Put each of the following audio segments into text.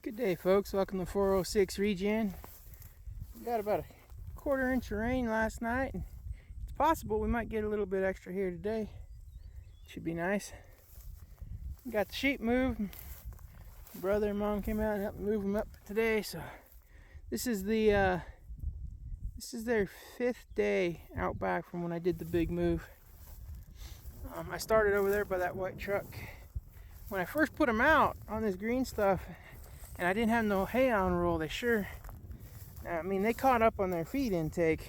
Good day, folks. Welcome to 406 Regen. We got about a quarter-inch of rain last night, and it's possible we might get a little bit extra here today. Should be nice. We got the sheep moved. Brother and mom came out and helped move them up today. So this is their 5th day out back from when I did the big move. I started over there by that white truck. When I first put them out on this green stuff, and I didn't have no hay on roll, they caught up on their feed intake.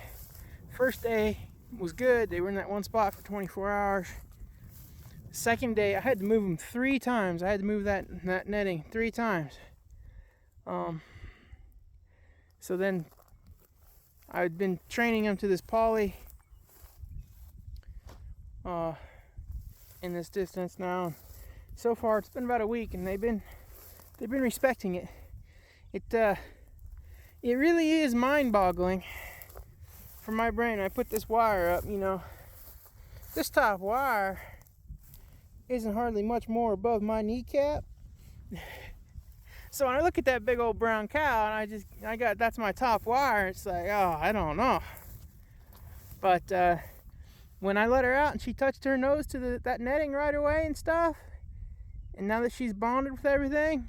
First day was good. They were in that one spot for 24 hours. Second day, I had to move them 3 times. I had to move that netting 3 times. So then I'd been training them to this poly in this distance now. So far, it's been about a week, and they've been respecting it. It really is mind-boggling for my brain. I put this wire up, this top wire isn't hardly much more above my kneecap. So when I look at that big old brown cow, and that's my top wire, it's like, oh, I don't know. But when I let her out and she touched her nose to that netting right away and stuff, and now that she's bonded with everything,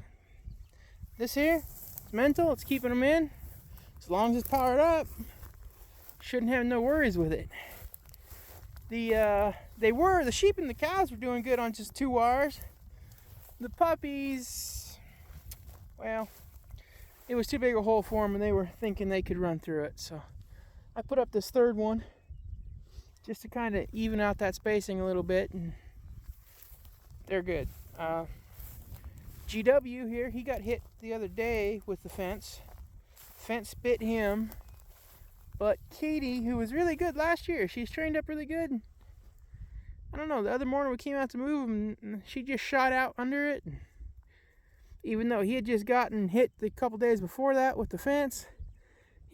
this here, it's mental, it's keeping them in. As long as it's powered up, shouldn't have no worries with it. The sheep and the cows were doing good on just 2 wires. The puppies, well, it was too big a hole for them, and they were thinking they could run through it. So I put up this 3rd one just to kind of even out that spacing a little bit, and they're good. GW here, he got hit the other day with the fence. Fence bit him. But Katie, who was really good last year, she's trained up really good. I don't know, the other morning we came out to move him, and she just shot out under it. Even though he had just gotten hit the couple days before that with the fence.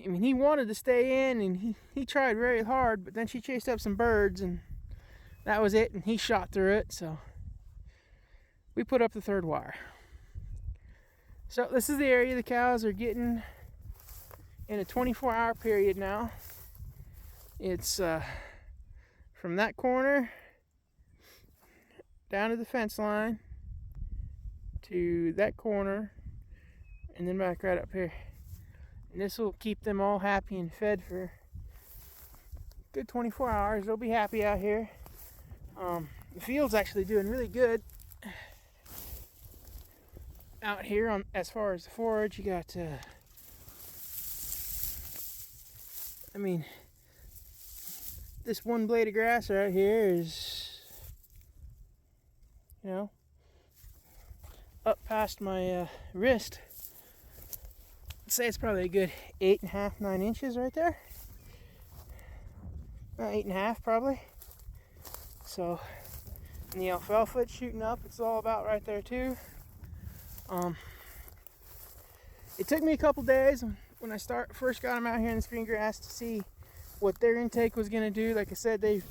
I mean, he wanted to stay in, and he tried very hard, but then she chased up some birds, and that was it, and he shot through it. So we put up the 3rd wire. So this is the area the cows are getting in a 24-hour period now. It's from that corner down to the fence line to that corner and then back right up here. And this will keep them all happy and fed for a good 24 hours. They'll be happy out here. The field's actually doing really good out here as far as the forage. You got this one blade of grass right here is up past my wrist. I'd say it's probably a good 8.5, 9 inches right there. 8.5 probably. So, and the alfalfa it's shooting up, it's all about right there too. It took me a couple days when I first got them out here in this green grass to see what their intake was going to do. Like I said, they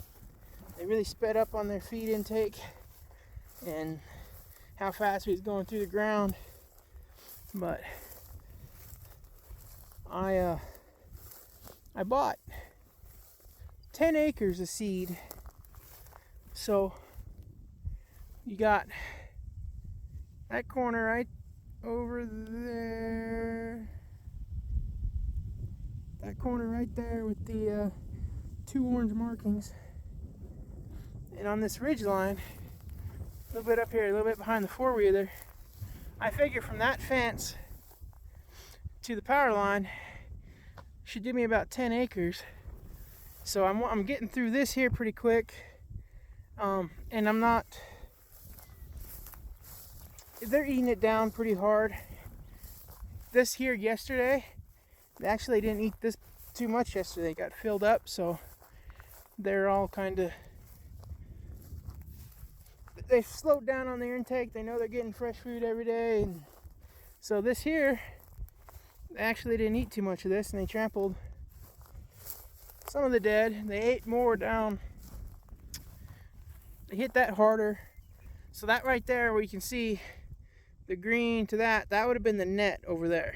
really sped up on their feed intake and how fast he was going through the ground. But I bought 10 acres of seed. So you got that corner right over there. That corner right there with the 2 orange markings. And on this ridge line, a little bit up here, a little bit behind the 4-wheeler, I figure from that fence to the power line should give me about 10 acres. So I'm getting through this here pretty quick. And I'm not, they're eating it down pretty hard. This here yesterday, they actually didn't eat this too much yesterday. It got filled up, so they're all kind of, they've slowed down on their intake. They know they're getting fresh food every day. And so this here, they actually didn't eat too much of this, and they trampled some of the dead. They ate more down. They hit that harder. So that right there, where you can see the green to that would have been the net over there.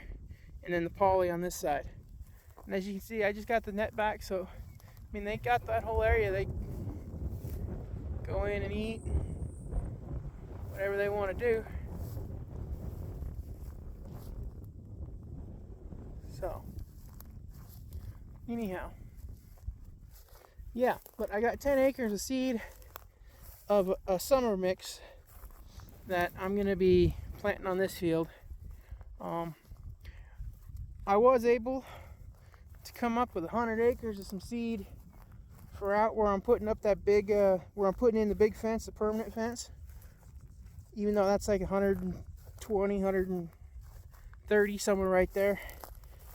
And then the poly on this side. And as you can see, I just got the net back, so I mean, they got that whole area. They go in and eat whatever they want to do. So, anyhow, yeah, but I got 10 acres of seed of a summer mix that I'm going to be planting on this field. I was able to come up with 100 acres of some seed for out where I'm putting up that big, where I'm putting in the big fence, the permanent fence. Even though that's like 120, 130, somewhere right there.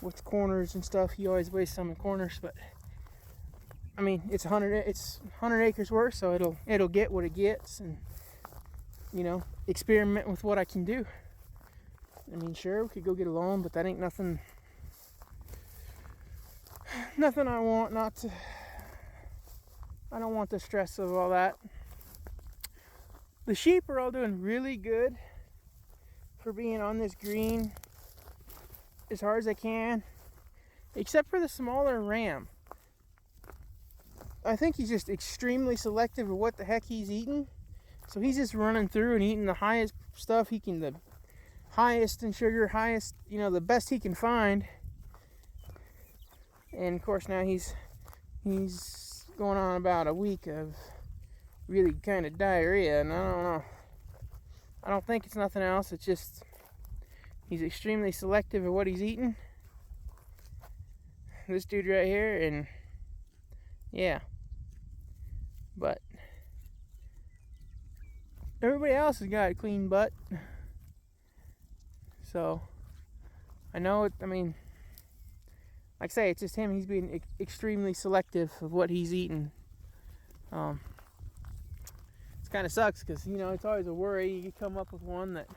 With the corners and stuff, you always waste some in corners, but I mean, it's 100 acres worth, so it'll get what it gets, and you know, experiment with what I can do. I mean, sure, we could go get a loan, but that ain't nothing I want not to. I don't want the stress of all that. The sheep are all doing really good for being on this green as hard as I can, except for the smaller ram. I think he's just extremely selective of what the heck he's eating. So he's just running through and eating the highest stuff he can, the highest in sugar, highest, you know, the best he can find. And of course now he's going on about a week of really kind of diarrhea, and I don't know. I don't think it's nothing else. It's just he's extremely selective of what he's eating. This dude right here, and yeah. But everybody else has got a clean butt. So I know it, I mean, like I say, it's just him. He's being extremely selective of what he's eating. It kind of sucks because, you know, it's always a worry. You come up with one that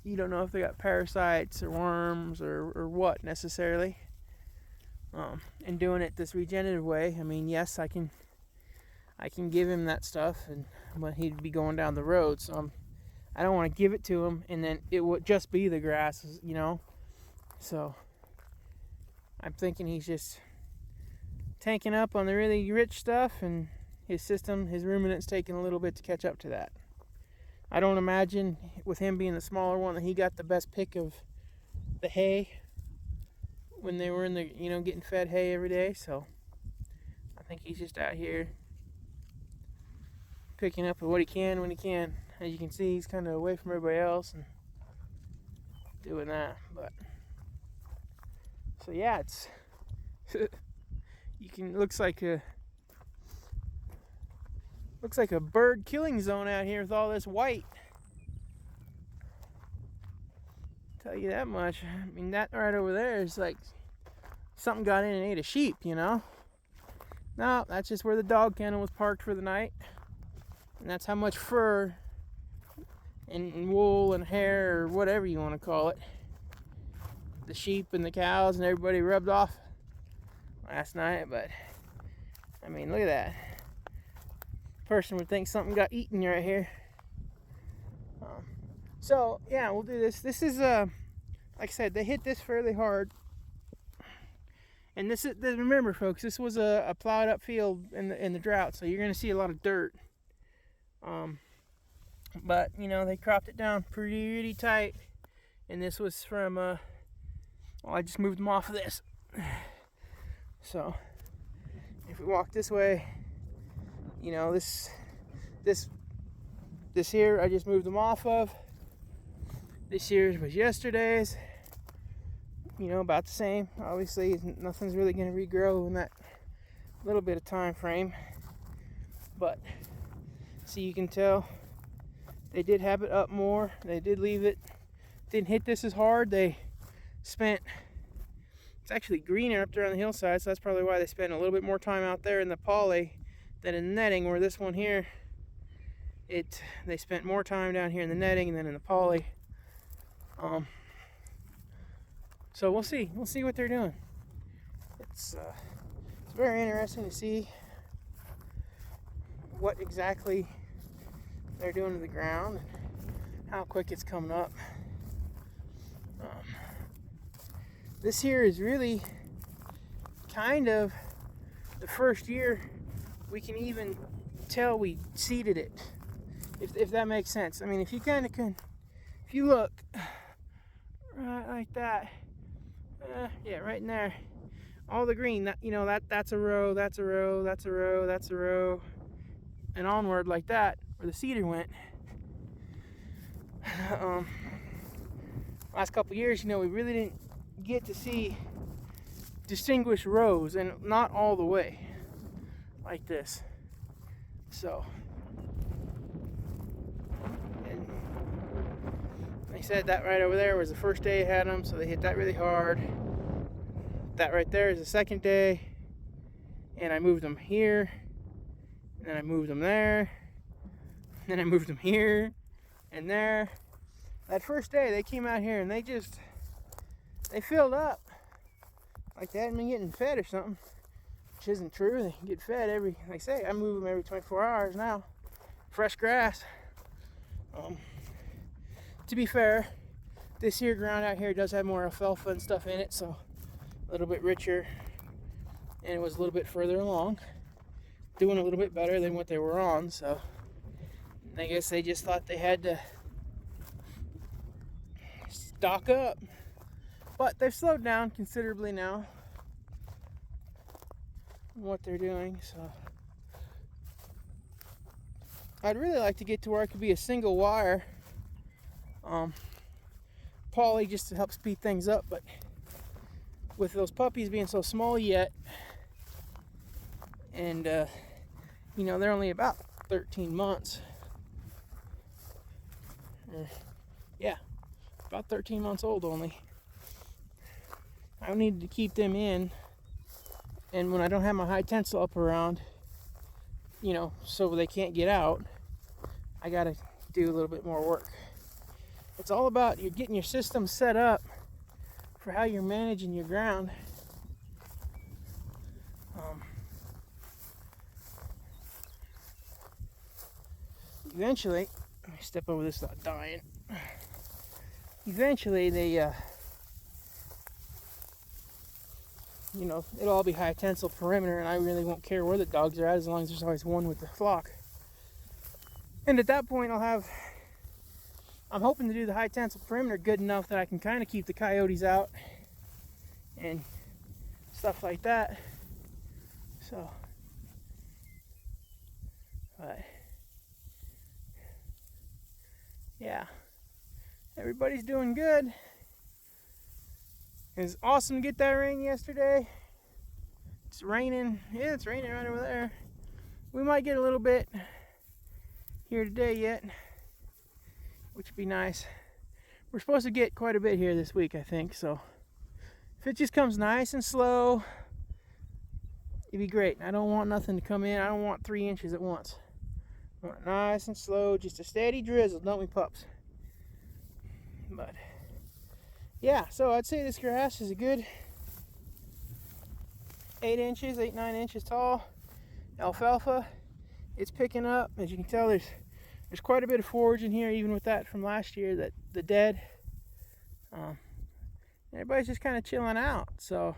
you don't know if they got parasites or worms or what necessarily. And doing it this regenerative way, I mean, yes, I can give him that stuff, but he'd be going down the road. So I don't want to give it to him, and then it would just be the grass, you know. So I'm thinking he's just tanking up on the really rich stuff, and his system, his ruminant's taking a little bit to catch up to that. I don't imagine, with him being the smaller one, that he got the best pick of the hay when they were in the, you know, getting fed hay every day. So I think he's just out here picking up what he can when he can. As you can see, he's kind of away from everybody else and doing that. But so yeah, it's you can looks like a bird killing zone out here with all this white. Tell you that much. I mean, that right over there is like something got in and ate a sheep, you know. No, that's just where the dog kennel was parked for the night. And that's how much fur and wool and hair, or whatever you want to call it, the sheep and the cows and everybody rubbed off last night. But I mean, look at that. Person would think something got eaten right here. So yeah, we'll do this. This is like I said, they hit this fairly hard. And this is, remember folks, this was a plowed up field in the drought, so you're gonna see a lot of dirt. But you know, they cropped it down pretty tight, and this was from well, I just moved them off of this. So if we walk this way, you know, this here I just moved them off of. This year's was yesterday's. You know, about the same. Obviously, nothing's really going to regrow in that little bit of time frame. But see, you can tell they did have it up more. They did leave it. Didn't hit this as hard. They spent. It's actually greener up there on the hillside, so that's probably why they spent a little bit more time out there in the poly than in the netting. Where this one here, they spent more time down here in the netting than in the poly. So we'll see what they're doing. It's very interesting to see what exactly they're doing to the ground, and how quick it's coming up. This here is really kind of the first year we can even tell we seeded it, if that makes sense. I mean, if you kind of can, if you look right like that, yeah, right in there, all the green, that, you know, that's a row, that's a row, that's a row, that's a row, and onward like that, where the seeder went. Last couple years, you know, we really didn't get to see distinguished rows, and not all the way like this. So, and they said that right over there was the first day I had them, so they hit that really hard. That right there is the second day, and I moved them here, and then I moved them there, and then I moved them here and there. That first day they came out here and they filled up like they hadn't been getting fed or something, which isn't true. They get fed every, like I say, I move them every 24 hours now. Fresh grass. To be fair, this here ground out here does have more alfalfa and stuff in it, so a little bit richer, and it was a little bit further along, doing a little bit better than what they were on. So I guess they just thought they had to stock up, but they've slowed down considerably now in what they're doing. So I'd really like to get to where it could be a single wire poly, just to help speed things up, but with those puppies being so small yet, and you know, they're only about 13 months, yeah, about 13 months old only. I need to keep them in, and when I don't have my high tensile up around, you know, so they can't get out, I gotta do a little bit more work. It's all about you getting your system set up for how you're managing your ground. Eventually, let me step over this without dying. Eventually, they, you know, it'll all be high tensile perimeter, and I really won't care where the dogs are at, as long as there's always one with the flock. And at that point, I'm hoping to do the high tensile perimeter good enough that I can kind of keep the coyotes out and stuff like that. So, but yeah, everybody's doing good. It was awesome to get that rain yesterday. It's raining. Yeah, it's raining right over there. We might get a little bit here today yet, which would be nice. We're supposed to get quite a bit here this week, I think. So if it just comes nice and slow, it'd be great. I don't want nothing to come in. I don't want 3 inches at once. I want it nice and slow, just a steady drizzle, don't we, pups? But yeah, so I'd say this grass is a good 8 inches, 8-9 inches tall. Alfalfa, it's picking up. As you can tell, there's quite a bit of forage in here, even with that from last year, that the dead. Everybody's just kind of chilling out. So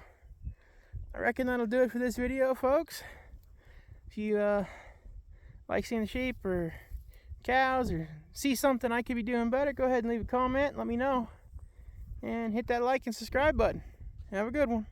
I reckon that'll do it for this video, folks. If you like seeing the sheep or cows, or see something I could be doing better, go ahead and leave a comment, let me know, and hit that like and subscribe button. Have a good one.